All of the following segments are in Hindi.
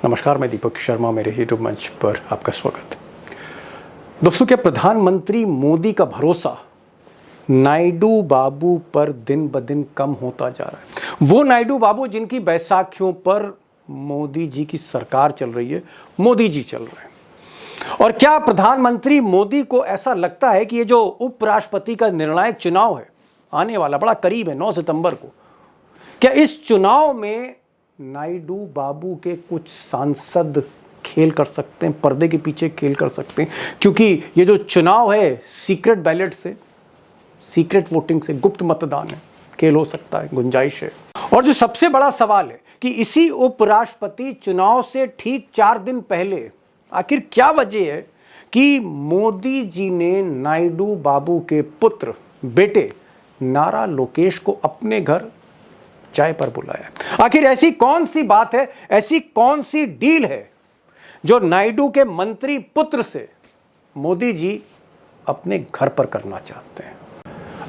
नमस्कार, मैं दीपक शर्मा, मेरे यूट्यूब मंच पर आपका स्वागत। दोस्तों, क्या प्रधानमंत्री मोदी का भरोसा नायडू बाबू पर दिन ब दिन कम होता जा रहा है? वो नायडू बाबू जिनकी बैसाखियों पर मोदी जी की सरकार चल रही है, मोदी जी चल रहे हैं। और क्या प्रधानमंत्री मोदी को ऐसा लगता है कि ये जो उपराष्ट्रपति का निर्णायक चुनाव है, आने वाला बड़ा करीब है 9 सितंबर को, क्या इस चुनाव में नायडू बाबू के कुछ सांसद खेल कर सकते हैं, पर्दे के पीछे खेल कर सकते हैं? क्योंकि ये जो चुनाव है सीक्रेट बैलेट से, सीक्रेट वोटिंग से, गुप्त मतदान है, खेल हो सकता है, गुंजाइश है। और जो सबसे बड़ा सवाल है कि इसी उपराष्ट्रपति चुनाव से ठीक 4 दिन पहले आखिर क्या वजह है कि मोदी जी ने नायडू बाबू के पुत्र, बेटे नारा लोकेश को अपने घर चाय पर बुलाया? आखिर ऐसी कौन सी बात है, ऐसी कौन सी डील है जो नायडू के मंत्री पुत्र से मोदी जी अपने घर पर करना चाहते हैं?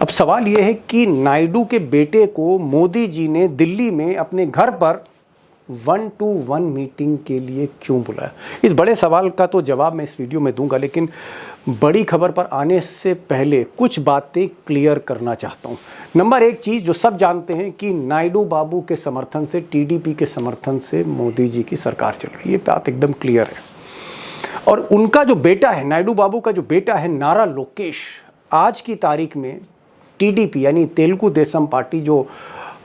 अब सवाल यह है कि नायडू के बेटे को मोदी जी ने दिल्ली में अपने घर पर 1-to-1 मीटिंग के लिए क्यों बुलाया? इस बड़े सवाल का तो जवाब मैं इस वीडियो में दूंगा, लेकिन बड़ी खबर पर आने से पहले कुछ बातें क्लियर करना चाहता हूं। नंबर 1 चीज़ जो सब जानते हैं कि नायडू बाबू के समर्थन से, टीडीपी के समर्थन से मोदी जी की सरकार चल रही है, ये बात एकदम क्लियर है। और उनका जो बेटा है, नायडू बाबू का जो बेटा है नारा लोकेश, आज की तारीख में टीडीपी यानी तेलुगु देशम पार्टी, जो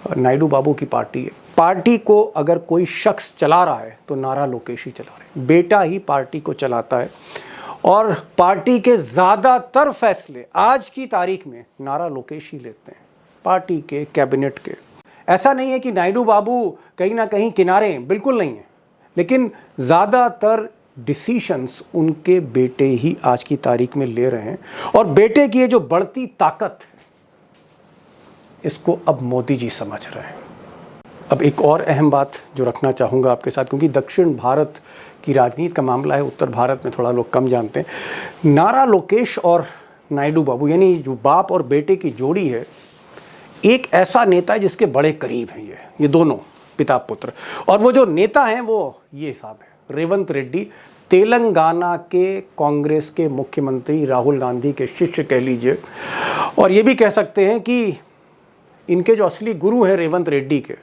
नायडू बाबू की पार्टी है, पार्टी को अगर कोई शख्स चला रहा है तो नारा लोकेश ही चला रहे हैं। बेटा ही पार्टी को चलाता है और पार्टी के ज़्यादातर फैसले आज की तारीख में नारा लोकेश ही लेते हैं, पार्टी के, कैबिनेट के। ऐसा नहीं है कि नायडू बाबू कहीं ना कहीं किनारे हैं, बिल्कुल नहीं है, लेकिन ज़्यादातर डिसीशंस उनके बेटे ही आज की तारीख में ले रहे हैं। और बेटे की ये जो बढ़ती ताकत है, इसको अब मोदी जी समझ रहे हैं। अब एक और अहम बात जो रखना चाहूँगा आपके साथ, क्योंकि दक्षिण भारत की राजनीति का मामला है, उत्तर भारत में थोड़ा लोग कम जानते हैं। नारा लोकेश और नायडू बाबू यानी जो बाप और बेटे की जोड़ी है, एक ऐसा नेता है जिसके बड़े करीब हैं ये दोनों पिता पुत्र। और वो जो नेता हैं वो ये साहब है रेवंत रेड्डी, तेलंगाना के कांग्रेस के मुख्यमंत्री राहुल गांधी के शिष्य कह लीजिए। और ये भी कह सकते हैं कि इनके जो असली गुरु हैं रेवंत रेड्डी के,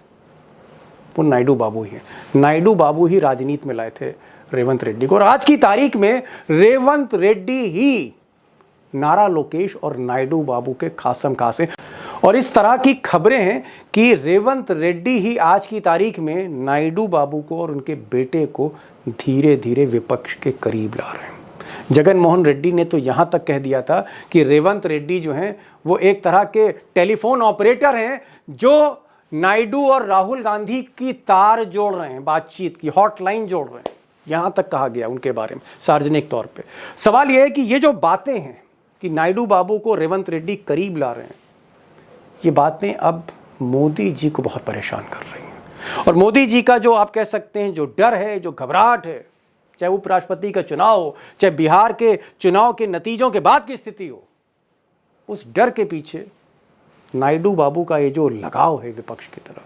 वो नायडू बाबू ही हैं। नायडू बाबू ही राजनीति में लाए थे रेवंत रेड्डी को। और आज की तारीख में रेवंत रेड्डी ही नारा लोकेश और नायडू बाबू के खासम खास हैं। और इस तरह की खबरें हैं कि रेवंत रेड्डी ही आज की तारीख में नायडू बाबू को और उनके बेटे को धीरे धीरे विपक्ष के करीब ला रहे हैं। जगन मोहन रेड्डी ने तो यहाँ तक कह दिया था कि रेवंत रेड्डी जो हैं वो एक तरह के टेलीफोन ऑपरेटर हैं जो नायडू और राहुल गांधी की तार जोड़ रहे हैं, बातचीत की हॉटलाइन जोड़ रहे हैं। यहाँ तक कहा गया उनके बारे में सार्वजनिक तौर पे। सवाल यह है कि ये जो बातें हैं कि नायडू बाबू को रेवंत रेड्डी करीब ला रहे हैं, ये बातें अब मोदी जी को बहुत परेशान कर रही हैं। और मोदी जी का जो आप कह सकते हैं जो डर है, जो घबराहट है, चाहे उपराष्ट्रपति का चुनाव हो, चाहे बिहार के चुनाव के नतीजों के बाद की स्थिति हो, उस डर के पीछे नायडू बाबू का ये जो लगाव है विपक्ष की तरफ,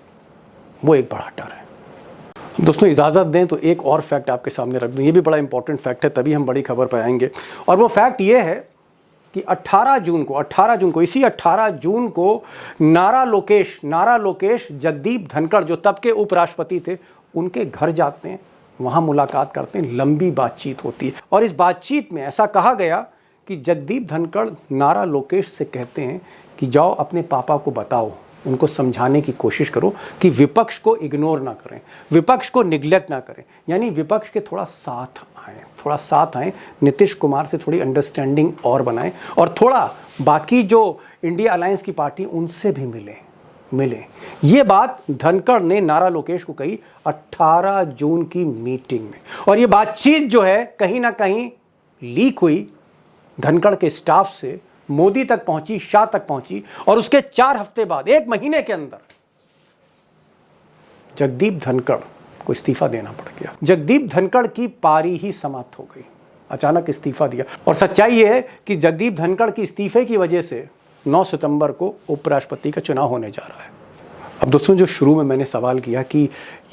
वो एक बड़ा डर है। दोस्तों, इजाज़त दें तो एक और फैक्ट आपके सामने रख दूं, ये भी बड़ा इंपॉर्टेंट फैक्ट है, तभी हम बड़ी खबर पर आएंगे। और वो फैक्ट ये है कि 18 जून को इसी 18 जून को नारा लोकेश जगदीप धनखड़ जो तब के उपराष्ट्रपति थे, उनके घर जाते हैं, वहाँ मुलाकात करते हैं, लंबी बातचीत होती है। और इस बातचीत में ऐसा कहा गया कि जगदीप धनखड़ नारा लोकेश से कहते हैं कि जाओ अपने पापा को बताओ, उनको समझाने की कोशिश करो कि विपक्ष को इग्नोर ना करें, विपक्ष को निगलेक्ट ना करें, यानी विपक्ष के थोड़ा साथ आएं, नीतीश कुमार से थोड़ी अंडरस्टैंडिंग और बनाएं, और थोड़ा बाकी जो इंडिया अलायंस की पार्टी उनसे भी मिले। ये बात धनखड़ ने नारा लोकेश को कही 18 जून की मीटिंग में। और ये बातचीत जो है कहीं ना कहीं लीक हुई, धनखड़ के स्टाफ से मोदी तक पहुंची, शाह तक पहुंची, और उसके 4 हफ्ते बाद, 1 महीने के अंदर जगदीप धनखड़ को इस्तीफा देना पड़ गया। जगदीप धनखड़ की पारी ही समाप्त हो गई, अचानक इस्तीफा दिया। और सच्चाई यह है कि जगदीप धनखड़ के इस्तीफे की वजह से 9 सितंबर को उपराष्ट्रपति का चुनाव होने जा रहा है। अब दोस्तों, जो शुरू में मैंने सवाल किया कि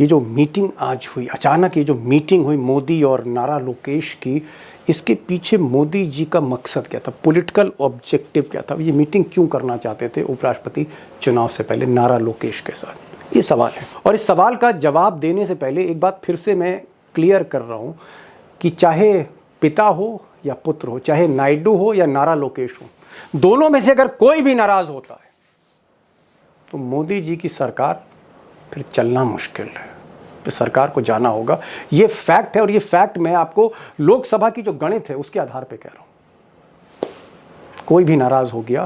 ये जो मीटिंग आज हुई, अचानक ये जो मीटिंग हुई मोदी और नारा लोकेश की, इसके पीछे मोदी जी का मकसद क्या था, पॉलिटिकल ऑब्जेक्टिव क्या था, ये मीटिंग क्यों करना चाहते थे उपराष्ट्रपति चुनाव से पहले नारा लोकेश के साथ, ये सवाल है। और इस सवाल का जवाब देने से पहले एक बात फिर से मैं क्लियर कर रहा हूँ कि चाहे पिता हो या पुत्र हो, चाहे नायडू हो या नारा लोकेश हो, दोनों में से अगर कोई भी नाराज होता है तो मोदी जी की सरकार फिर चलना मुश्किल है, फिर सरकार को जाना होगा। ये फैक्ट है, और ये फैक्ट मैं आपको लोकसभा की जो गणित है उसके आधार पे कह रहा हूं। कोई भी नाराज हो गया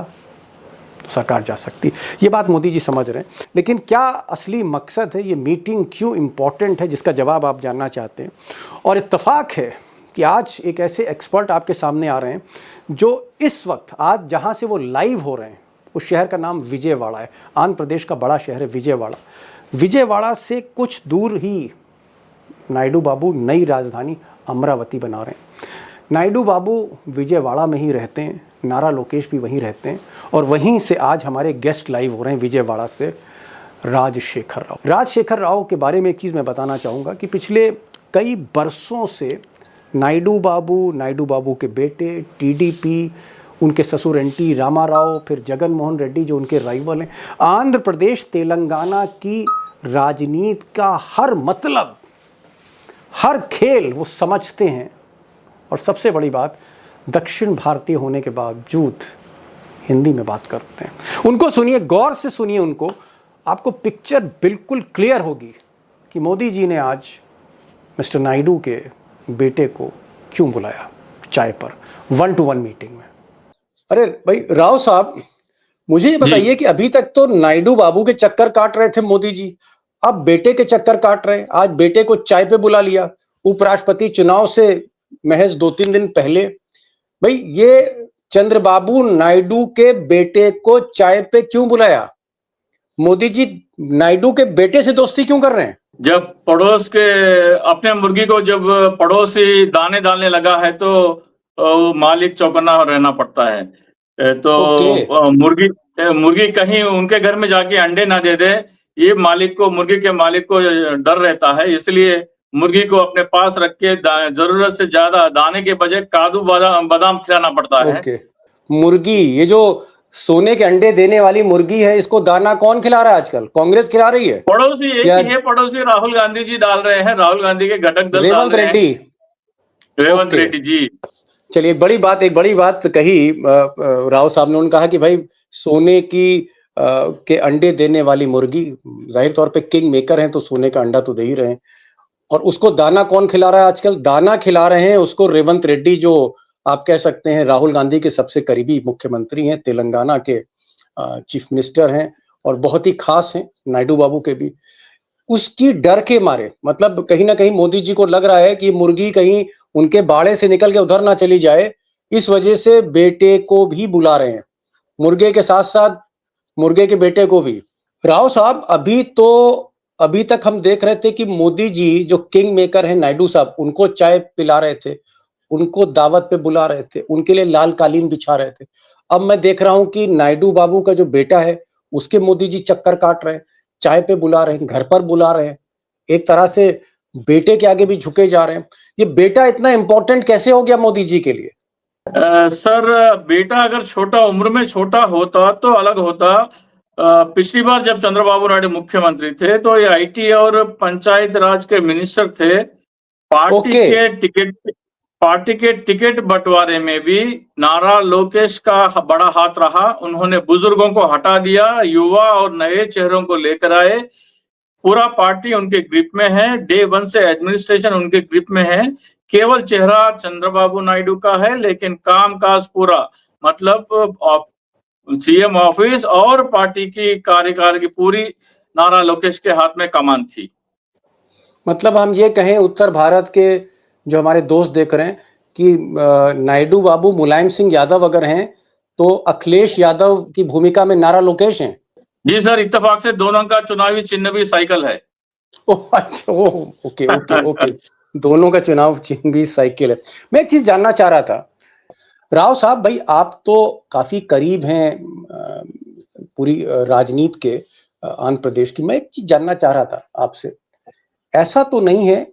तो सरकार जा सकती, ये बात मोदी जी समझ रहे हैं। लेकिन क्या असली मकसद है, ये मीटिंग क्यों इंपॉर्टेंट है, जिसका जवाब आप जानना चाहते हैं। और इत्तेफाक है कि आज एक ऐसे एक्सपर्ट आपके सामने आ रहे हैं जो इस वक्त, आज जहां से वो लाइव हो रहे हैं, उस शहर का नाम विजयवाड़ा है। आंध्र प्रदेश का बड़ा शहर है विजयवाड़ा। विजयवाड़ा से कुछ दूर ही नायडू बाबू नई राजधानी अमरावती बना रहे हैं। नायडू बाबू विजयवाड़ा में ही रहते हैं, नारा लोकेश भी वहीं रहते हैं, और वहीं से आज हमारे गेस्ट लाइव हो रहे हैं विजयवाड़ा से, राजशेखर राव। राजशेखर राव के बारे में एक चीज़ मैं बताना चाहूँगा कि पिछले कई बरसों से नायडू बाबू के बेटे, टीडीपी, उनके ससुर एनटी रामाराव, फिर जगन मोहन रेड्डी जो उनके राइवल हैं, आंध्र प्रदेश तेलंगाना की राजनीति का हर मतलब, हर खेल वो समझते हैं। और सबसे बड़ी बात, दक्षिण भारतीय होने के बावजूद हिंदी में बात करते हैं। उनको सुनिए, गौर से सुनिए उनको, आपको पिक्चर बिल्कुल क्लियर होगी कि मोदी जी ने आज मिस्टर नायडू के बेटे को क्यों बुलाया चाय पर, 1-to-1 मीटिंग में। अरे भाई राव साहब, मुझे ये बताइए कि अभी तक तो नायडू बाबू के चक्कर काट रहे थे मोदी जी, अब बेटे के चक्कर काट रहे हैं। आज बेटे को चाय पे बुला लिया, उपराष्ट्रपति चुनाव से महज 2-3 दिन पहले। भाई ये चंद्रबाबू नायडू के बेटे को चाय पे क्यों बुलाया? मोदी जी नायडू के बेटे से दोस्ती क्यों कर रहे हैं? जब पड़ोस के अपने मुर्गी को जब पड़ोसी दाने डालने लगा है तो मालिक चौकन्ना रहना पड़ता है। तो मुर्गी कहीं उनके घर में जाके अंडे ना दे दे, ये मुर्गी के मालिक को डर रहता है। इसलिए मुर्गी को अपने पास रख के जरूरत से ज्यादा दाने के बजाय काजू बादाम खिलाना पड़ता है। मुर्गी, ये जो सोने के अंडे देने वाली मुर्गी है, इसको दाना कौन खिला रहा है आजकल? कांग्रेस खिला रही है? पड़ोसी एक ही है, पड़ोसी राहुल गांधी जी डाल रहे हैं, राहुल गांधी के घटक दल रेवंत रेड्डी जी। चलिए, एक बड़ी बात कही राव साहब ने। उन्होंने कहा कि भाई सोने की के अंडे देने वाली मुर्गी, जाहिर तौर पे किंग मेकर हैं तो सोने का अंडा तो दे ही रहे हैं। और उसको दाना कौन खिला रहा है आजकल? दाना खिला रहे हैं उसको रेवंत रेड्डी, जो आप कह सकते हैं राहुल गांधी के सबसे करीबी मुख्यमंत्री हैं, तेलंगाना के चीफ मिनिस्टर हैं, और बहुत ही खास हैं नायडू बाबू के भी। उसकी डर के मारे, मतलब कहीं ना कहीं मोदी जी को लग रहा है कि मुर्गी कहीं उनके बाड़े से निकल के उधर ना चली जाए, इस वजह से बेटे को भी बुला रहे हैं, मुर्गे के साथ साथ मुर्गे के बेटे को भी। राव साहब, अभी तक हम देख रहे थे कि मोदी जी जो किंग मेकर हैं नायडू साहब, उनको चाय पिला रहे थे, उनको दावत पे बुला रहे थे, उनके लिए लाल कालीन बिछा रहे थे। अब मैं देख रहा हूं कि नायडू बाबू का जो बेटा है उसके मोदी जी चक्कर काट रहे हैं, चाय पे बुला रहे हैं, घर पर बुला रहे हैं, एक तरह से बेटे के आगे भी झुके जा रहे हैं। ये बेटा इतना इंपॉर्टेंट कैसे हो गया मोदी जी के लिए? सर, बेटा अगर छोटा उम्र में छोटा होता तो अलग होता। पिछली बार जब चंद्रबाबू नायडू मुख्यमंत्री थे तो ये आईटी और पंचायत राज के मिनिस्टर थे। पार्टी के टिकट बंटवारे में भी नारा लोकेश का बड़ा हाथ रहा। उन्होंने बुजुर्गों को हटा दिया, युवा और नए चेहरों को लेकर आए। पूरा पार्टी उनके ग्रिप में है, डे 1 से एडमिनिस्ट्रेशन उनके ग्रिप में है। केवल चेहरा चंद्रबाबू नायडू का है, लेकिन कामकाज पूरा, मतलब सीएम ऑफिस और पार्टी की कार्यकाल की पूरी नारा लोकेश के हाथ में कमान थी। मतलब हम ये कहें, उत्तर भारत के जो हमारे दोस्त देख रहे हैं कि नायडू बाबू मुलायम सिंह यादव अगर हैं तो अखिलेश यादव की भूमिका में नारा लोकेश हैं। जी सर, इत्तेफाक से दोनों का चुनावी चिन्ह भी साइकिल है। अच्छा, ओके। दोनों का चुनाव चिन्ह भी साइकिल है। मैं एक चीज जानना चाह रहा था राव साहब, भाई आप तो काफी करीब हैं पूरी राजनीति के, आंध्र प्रदेश की, मैं एक चीज जानना चाह रहा था आपसे। ऐसा तो नहीं है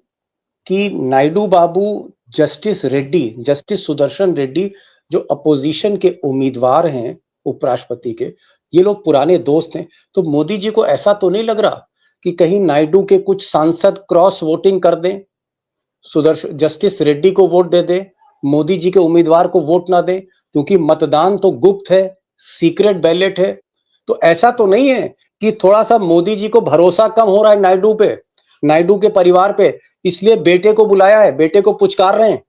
कि नायडू बाबू, जस्टिस सुदर्शन रेड्डी, जो अपोजिशन के उम्मीदवार हैं उपराष्ट्रपति के, ये लोग पुराने दोस्त हैं, तो मोदी जी को ऐसा तो नहीं लग रहा कि कहीं नायडू के कुछ सांसद क्रॉस वोटिंग कर दें, जस्टिस रेड्डी को वोट दे दे, मोदी जी के उम्मीदवार को वोट ना दे, क्योंकि मतदान तो गुप्त है, सीक्रेट बैलेट है। तो ऐसा तो नहीं है कि थोड़ा सा मोदी जी को भरोसा कम हो रहा है नायडू पे, नायडू के परिवार पे, इसलिए बेटे को बुलाया है, बेटे को पुचकार रहे हैं?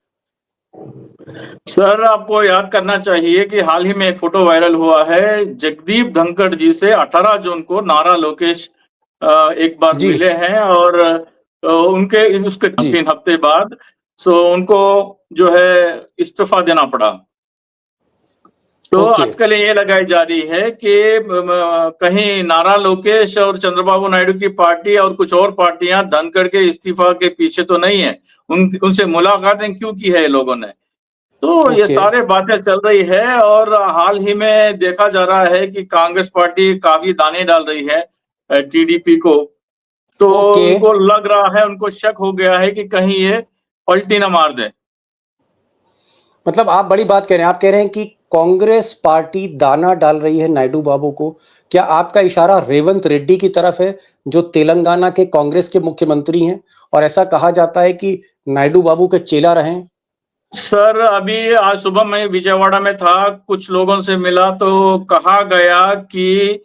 सर, आपको याद करना चाहिए कि हाल ही में एक फोटो वायरल हुआ है जगदीप धनखड़ जी से 18 जून को नारा लोकेश एक बार जी मिले हैं, और उनके उसके जी 3 हफ्ते बाद उनको जो है इस्तीफा देना पड़ा। तो ओके अटकलें ये लगाई जा रही है कि कहीं नारा लोकेश और चंद्रबाबू नायडू की पार्टी और कुछ और पार्टियां धनखड़ के इस्तीफा के पीछे तो नहीं है, उनसे मुलाकातें क्यों की है लोगों ने। तो ये ओके सारे बातें चल रही है, और हाल ही में देखा जा रहा है कि कांग्रेस पार्टी काफी दाने डाल रही है टीडीपी को। तो ओके उनको लग रहा है, उनको शक हो गया है कि कहीं ये पलटी ना मार दे। मतलब आप बड़ी बात कह रहे हैं, आप कह रहे हैं कि कांग्रेस पार्टी दाना डाल रही है नायडू बाबू को। क्या आपका इशारा रेवंत रेड्डी की तरफ है, जो तेलंगाना के कांग्रेस के मुख्यमंत्री हैं, और ऐसा कहा जाता है कि नायडू बाबू के चेला रहे हैं? सर, अभी आज सुबह मैं विजयवाड़ा में था, कुछ लोगों से मिला तो कहा गया कि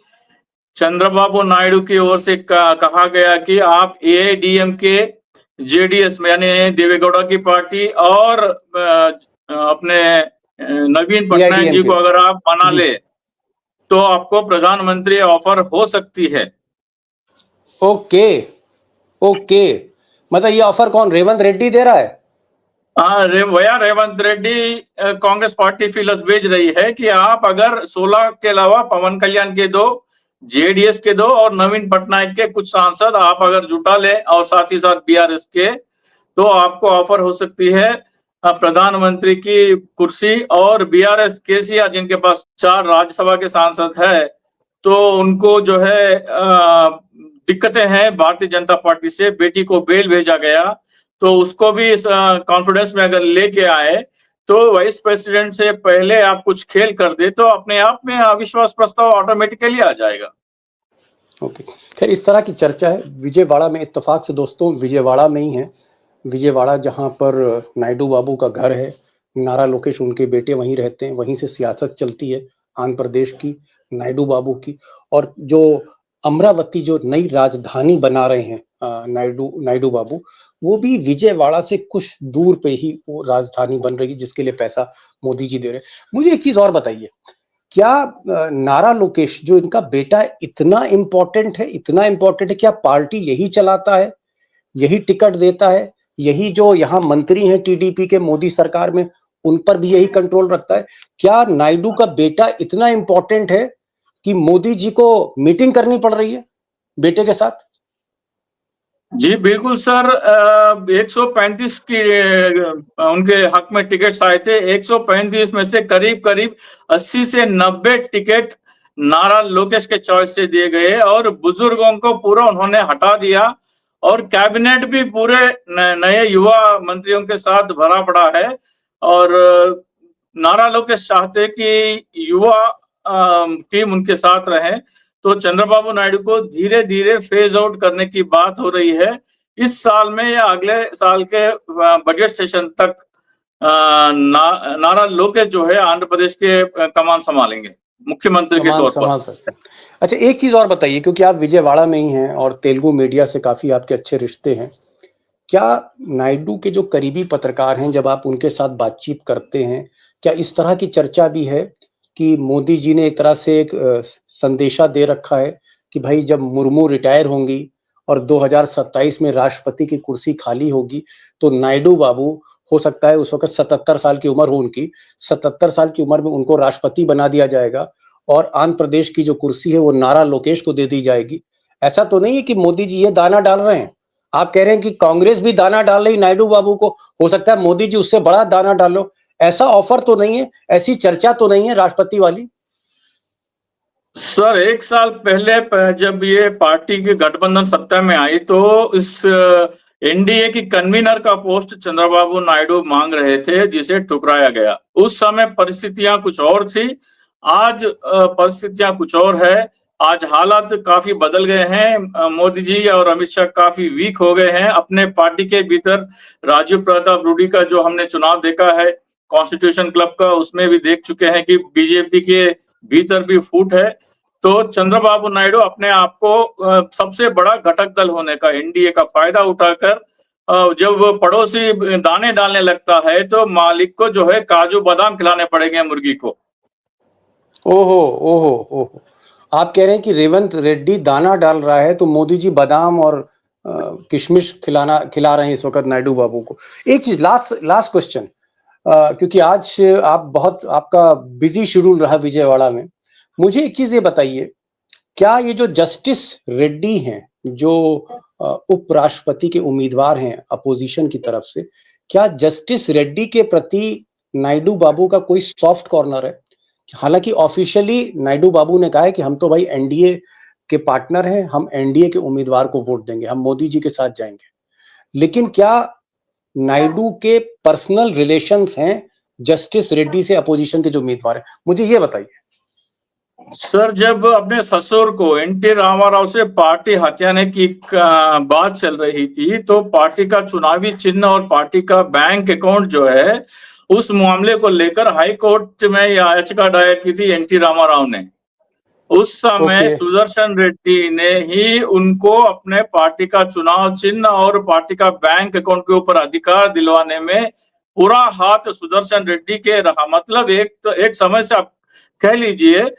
चंद्रबाबु नायडू की ओर से कहा गया कि आप एआईडीएमके, जेडीएस में यानी देवेगौड़ा की पार्टी और अपने नवीन पटनायक एआईडीएम जी के। को अगर आप बना जी ले तो आपको प्रधानमंत्री ऑफर हो सकती है। ओके ओके, मतलब ये ऑफर कौन, रेवंत रेड्डी दे रहा है? हाँ, रेवंत रेड्डी कांग्रेस पार्टी फीलर भेज रही है कि आप अगर 16 के अलावा पवन कल्याण के 2, जेडीएस के 2 और नवीन पटनायक के कुछ सांसद आप अगर जुटा ले और साथ ही साथ बीआरएस के, तो आपको ऑफर हो सकती है प्रधानमंत्री की कुर्सी। और बीआरएस केसीआर जिनके पास 4 राज्यसभा के सांसद है, तो उनको जो है दिक्कतें हैं भारतीय जनता पार्टी से, बेटी को बेल भेजा गया, तो उसको भी इस कॉन्फिडेंस में अगर लेके आए तो वाइस प्रेसिडेंट से पहले आप कुछ खेल कर दे तो अपने आप में अविश्वास प्रस्ताव ऑटोमेटिकली आ जाएगा। ओके, खैर इस तरह की चर्चा है विजयवाड़ा में। इत्तेफाक से दोस्तों विजयवाड़ा में ही है, विजयवाड़ा जहाँ पर नायडू बाबू का घर है, नारा लोकेश उनके बेटे वहीं रहते हैं, वहीं से सियासत चलती है आंध्र प्रदेश की, नायडू बाबू की। और जो अमरावती जो नई राजधानी बना रहे हैं नायडू बाबू, वो भी विजयवाड़ा से कुछ दूर पे ही वो राजधानी बन रही है, जिसके लिए पैसा मोदी जी दे रहे हैं। मुझे एक चीज और बताइए, क्या नारा लोकेश जो इनका बेटा है इतना इम्पोर्टेंट है, इतना इम्पोर्टेंट है? क्या पार्टी यही चलाता है, यही टिकट देता है, यही जो यहाँ मंत्री हैं टीडीपी के मोदी सरकार में उन पर भी यही कंट्रोल रखता है? क्या नायडू का बेटा इतना इम्पोर्टेंट है कि मोदी जी को मीटिंग करनी पड़ रही है बेटे के साथ? जी बिल्कुल सर, 135 की उनके हक में टिकट्स आए थे। 135 में से करीब करीब 80 से 90 टिकट नारा लोकेश के चॉइस से दिए गए, और बुजुर्गों को पूरा उन्होंने हटा दिया, और कैबिनेट भी पूरे नए युवा मंत्रियों के साथ भरा पड़ा है। और नारा लोकेश चाहते कि युवा टीम उनके साथ रहे, तो चंद्रबाबू नायडू को धीरे धीरे फेज आउट करने की बात हो रही है। इस साल में या अगले साल के बजट सेशन तक नारा लोकेश जो है आंध्र प्रदेश के कमान संभालेंगे मुख्यमंत्री के कमान तौर पर। संभाल सकते हैं। अच्छा एक चीज और बताइए, क्योंकि आप विजयवाड़ा में ही हैं और तेलुगु मीडिया से काफी आपके अच्छे रिश्ते हैं, क्या नायडू के जो करीबी पत्रकार हैं, जब आप उनके साथ बातचीत करते हैं, क्या इस तरह की चर्चा भी है कि मोदी जी ने एक तरह से एक संदेशा दे रखा है कि भाई जब मुर्मू रिटायर होंगी और 2027 में राष्ट्रपति की कुर्सी खाली होगी, तो नायडू बाबू, हो सकता है उस वक्त 77 साल की उम्र हो उनकी, 77 साल की उम्र में उनको राष्ट्रपति बना दिया जाएगा और आंध्र प्रदेश की जो कुर्सी है वो नारा लोकेश को दे दी जाएगी? ऐसा तो नहीं है कि मोदी जी ये दाना डाल रहे हैं? आप कह रहे हैं कि कांग्रेस भी दाना डाल रही नायडू बाबू को, हो सकता है मोदी जी उससे बड़ा दाना डालो। ऐसा ऑफर तो नहीं है, ऐसी चर्चा तो नहीं है राष्ट्रपति वाली? सर, 1 साल पहले जब ये पार्टी की गठबंधन सत्ता में आई तो इस एनडीए की कन्वीनर का पोस्ट चंद्रबाबू नायडू मांग रहे थे, जिसे ठुकराया गया। उस समय परिस्थितियां कुछ और थी। आज परिस्थितियां कुछ और है। आज हालात काफी बदल गए हैं। मोदी जी और अमित शाह काफी वीक हो गए हैं। अपने पार्टी के भीतर राजीव प्रताप रूडी का जो हमने चुनाव देखा है कॉन्स्टिट्यूशन क्लब का, उसमें भी देख चुके हैं कि बीजेपी के भीतर भी फूट है। तो चंद्रबाबू नायडू अपने आप को सबसे बड़ा घटक दल होने का, एनडीए का फायदा उठाकर जब पड़ोसी दाने डालने लगता है तो मालिक को जो है काजू बादाम खिलाने पड़ेंगे मुर्गी को। ओहो ओहो ओहो, आप कह रहे हैं कि रेवंत रेड्डी दाना डाल रहा है तो मोदी जी बादाम और किशमिश खिला रहे हैं इस वक्त नायडू बाबू को। एक चीज, लास्ट क्वेश्चन, क्योंकि आज आपका बिजी शेड्यूल रहा विजयवाड़ा में, मुझे एक चीज ये बताइए, क्या ये जो जस्टिस रेड्डी हैं, जो उपराष्ट्रपति के उम्मीदवार हैं अपोजिशन की तरफ से, क्या जस्टिस रेड्डी के प्रति नायडू बाबू का कोई सॉफ्ट कॉर्नर है? हालांकि ऑफिशियली नायडू बाबू ने कहा है कि हम तो भाई एनडीए के पार्टनर हैं, हम एनडीए के उम्मीदवार को वोट देंगे, हम मोदी जी के साथ जाएंगे, लेकिन क्या नायडू के पर्सनल रिलेशंस हैं जस्टिस रेड्डी से, अपोजिशन के जो उम्मीदवार हैं? मुझे ये बताइए। सर, जब अपने ससुर को एनटी रामाराव से पार्टी हथियाने की बात चल रही थी तो पार्टी का चुनावी चिन्ह और पार्टी का बैंक अकाउंट जो है, उस मामले को लेकर हाई कोर्ट में याचिका दायर की थी एनटी रामाराव ने। उस समय सुदर्शन रेड्डी ने ही उनको अपने पार्टी का चुनाव चिन्ह और पार्टी का बैंक अकाउंट के ऊपर अधिकार दिलवाने में पूरा हाथ सुदर्शन रेड्डी के रहा। मतलब एक समय से आप कह लीजिए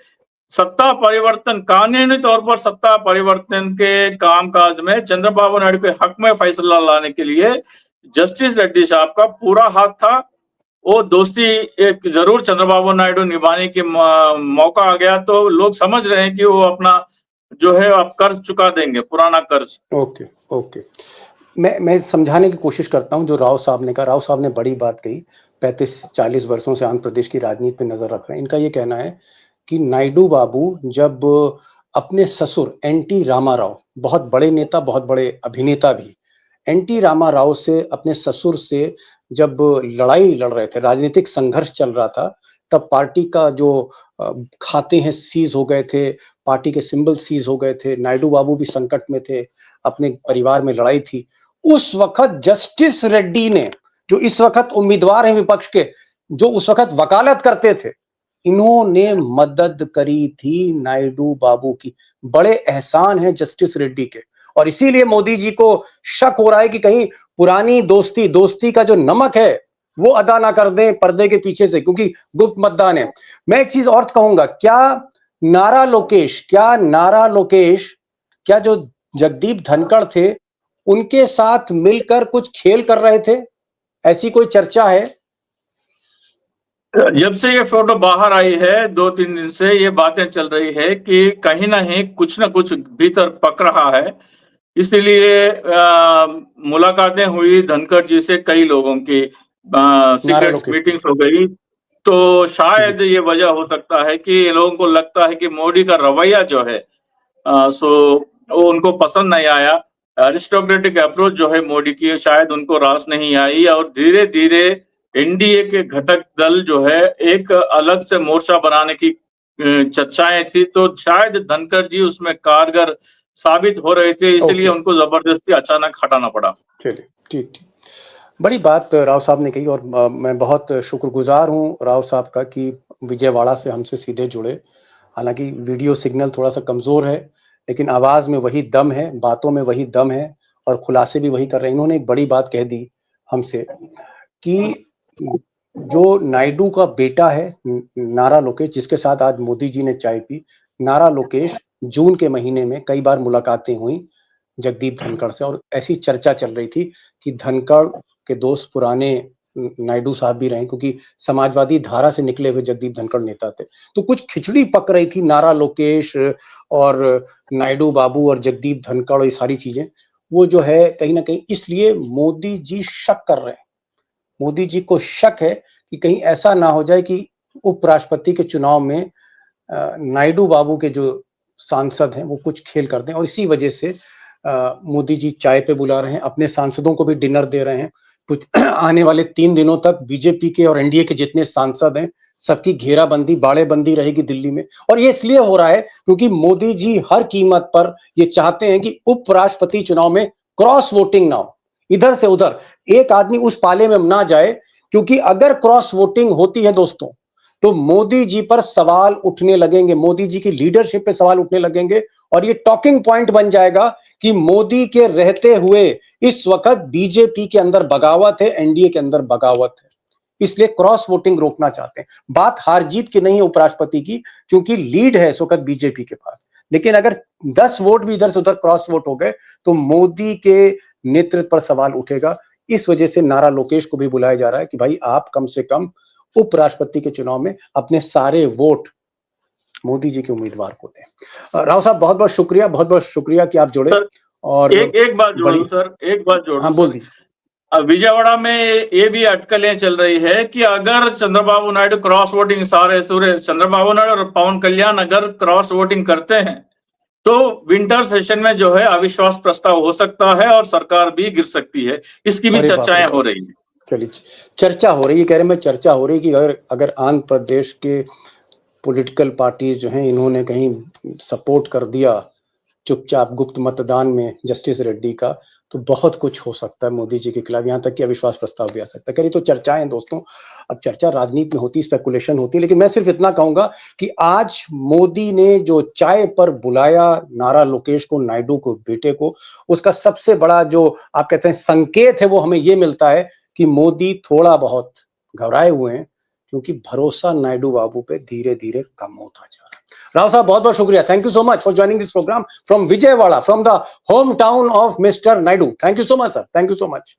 सत्ता परिवर्तन, कानूनी तौर पर सत्ता परिवर्तन के कामकाज में चंद्रबाबू नायडू के हक में फैसला लाने के लिए जस्टिस रेड्डी साहब का पूरा हाथ था। वो दोस्ती एक जरूर चंद्रबाबू नायडू निभाने की मौका आ गया तो लोग समझ रहे हैं कि वो अपना जो है अब कर्ज चुका देंगे, पुराना कर्ज। ओके ओके, मैं समझाने की कोशिश करता हूं जो राव साहब ने कहा। राव साहब ने बड़ी बात कही, 35-40 वर्षों से आंध्र प्रदेश की राजनीति पे नजर रख रहे हैं। इनका ये कहना है कि नायडू बाबू जब अपने ससुर एनटी रामाराव, बहुत बड़े नेता, बहुत बड़े अभिनेता भी, एनटी रामाराव से, अपने ससुर से जब लड़ाई लड़ रहे थे, राजनीतिक संघर्ष चल रहा था, तब पार्टी का जो खाते हैं सीज हो गए थे, पार्टी के सिंबल सीज हो गए थे, नायडू बाबू भी संकट में थे, अपने परिवार में लड़ाई थी। उस वक्त जस्टिस रेड्डी ने, जो इस वक्त उम्मीदवार हैं विपक्ष के, जो उस वक्त वकालत करते थे, इन्होंने मदद करी थी नायडू बाबू की। बड़े एहसान हैं जस्टिस रेड्डी के, और इसीलिए मोदी जी को शक हो रहा है कि कहीं पुरानी दोस्ती का जो नमक है वो अदा ना कर दें पर्दे के पीछे से, क्योंकि गुप्त मतदान है। मैं एक चीज और कहूंगा, क्या नारा लोकेश, क्या जो जगदीप धनखड़ थे उनके साथ मिलकर कुछ खेल कर रहे थे? ऐसी कोई चर्चा है? जब से ये फोटो बाहर आई है 2-3 दिन से ये बातें चल रही है कि कहीं ना कुछ भीतर पक रहा है। इसलिए मुलाकातें हुई धनखड़ जी से, कई लोगों की सीक्रेट मीटिंग्स हो गई। तो शायद ये वजह हो सकता है कि लोगों को लगता है कि मोदी का रवैया जो है वो उनको पसंद नहीं आया। अरिस्टोक्रेटिक अप्रोच जो है मोदी की, शायद उनको रास नहीं आई और धीरे धीरे एनडीए के घटक दल जो है एक अलग से मोर्चा बनाने की चर्चाएं थी। तो शायद धनखड़ जी उसमें कारगर साबित हो रहे थे, इसलिए उनको जबरदस्ती अचानक हटाना पड़ा। चलिए, ठीक ठीक, बड़ी बात राव साहब ने कही, और मैं बहुत शुक्रगुजार हूँ राव साहब का कि विजयवाड़ा से हमसे सीधे जुड़े। हालांकि वीडियो सिग्नल थोड़ा सा कमज़ोर है, लेकिन आवाज़ में वही दम है, बातों में वही दम है, और खुलासे भी वही कर रहे हैं। इन्होंने एक बड़ी बात कह दी हमसे कि जो नायडू का बेटा है नारा लोकेश, जिसके साथ आज मोदी जी ने चाय पी, नारा लोकेश, जून के महीने में कई बार मुलाकातें हुई जगदीप धनखड़ से, और ऐसी चर्चा चल रही थी कि धनखड़ के दोस्त पुराने नायडू साहब भी रहे, क्योंकि समाजवादी धारा से निकले हुए जगदीप धनखड़ नेता थे। तो कुछ खिचड़ी पक रही थी नारा लोकेश और नायडू बाबू और जगदीप धनखड़, ये सारी चीजें, वो जो है कहीं ना कहीं, इसलिए मोदी जी शक कर रहे हैं। मोदी जी को शक है कि कहीं ऐसा ना हो जाए कि उपराष्ट्रपति के चुनाव में नायडू बाबू के जो सांसद हैं वो कुछ खेल करते हैं और इसी वजह से मोदी जी चाय पे बुला रहे हैं, अपने सांसदों को भी डिनर दे रहे हैं। कुछ आने वाले 3 दिनों तक बीजेपी के और एनडीए के जितने सांसद हैं सबकी घेराबंदी, बाड़ेबंदी रहेगी दिल्ली में। और ये इसलिए हो रहा है क्योंकि मोदी जी हर कीमत पर ये चाहते हैं कि उपराष्ट्रपति चुनाव में क्रॉस वोटिंग ना हो, इधर से उधर एक आदमी उस पाले में ना जाए, क्योंकि अगर क्रॉस वोटिंग होती है दोस्तों तो मोदी जी पर सवाल उठने लगेंगे, मोदी जी की लीडरशिप पे सवाल उठने लगेंगे और ये टॉकिंग पॉइंट बन जाएगा कि मोदी के रहते हुए इस वक्त बीजेपी के अंदर बगावत है, एनडीए के अंदर बगावत है। इसलिए क्रॉस वोटिंग रोकना चाहते हैं। बात हार जीत की नहीं है उपराष्ट्रपति की, क्योंकि लीड है इस वक्त बीजेपी के पास, लेकिन अगर 10 वोट भी इधर से उधर क्रॉस वोट हो गए तो मोदी के नेतृत्व पर सवाल उठेगा। इस वजह से नारा लोकेश को भी बुलाया जा रहा है कि भाई आप कम से कम उपराष्ट्रपति के चुनाव में अपने सारे वोट मोदी जी के उम्मीदवार को दें। राव साहब बहुत बहुत शुक्रिया कि आप जुड़े। और एक बात जोड़ दूं सर, एक बात जोड़ हाँ, दूं बोल सर। दीजिए। विजयवाड़ा में ये भी अटकलें चल रही है कि अगर चंद्रबाबू नायडू क्रॉस वोटिंग, सारे सूर्य चंद्रबाबू नायडू और पवन कल्याण अगर क्रॉस वोटिंग करते हैं तो विंटर सेशन में जो है अविश्वास प्रस्ताव हो सकता है और सरकार भी गिर सकती है। इसकी भी चर्चाएं हो रही है। चलिए, चर्चा हो रही है, कह रहे मैं चर्चा हो रही है कि अगर आंध्र प्रदेश के पॉलिटिकल पार्टीज जो हैं इन्होंने कहीं सपोर्ट कर दिया चुपचाप गुप्त मतदान में जस्टिस रेड्डी का, तो बहुत कुछ हो सकता है मोदी जी के खिलाफ, यहाँ तक कि अविश्वास प्रस्ताव भी आ सकता है। करिए तो चर्चाएं दोस्तों, अब चर्चा राजनीति में होती, स्पेकुलेशन होती है, लेकिन मैं सिर्फ इतना कहूंगा कि आज मोदी ने जो चाय पर बुलाया नारा लोकेश को, नायडू को, बेटे को, उसका सबसे बड़ा जो आप कहते हैं संकेत है वो हमें ये मिलता है कि मोदी थोड़ा बहुत घबराए हुए हैं, क्योंकि भरोसा नायडू बाबू पे धीरे धीरे कम होता जा रहा है। राव साहब बहुत बहुत शुक्रिया, thank you so much for joining this programme from Vijayawada, from the home town of mister Naidu. Thank you so much sir, thank you so much.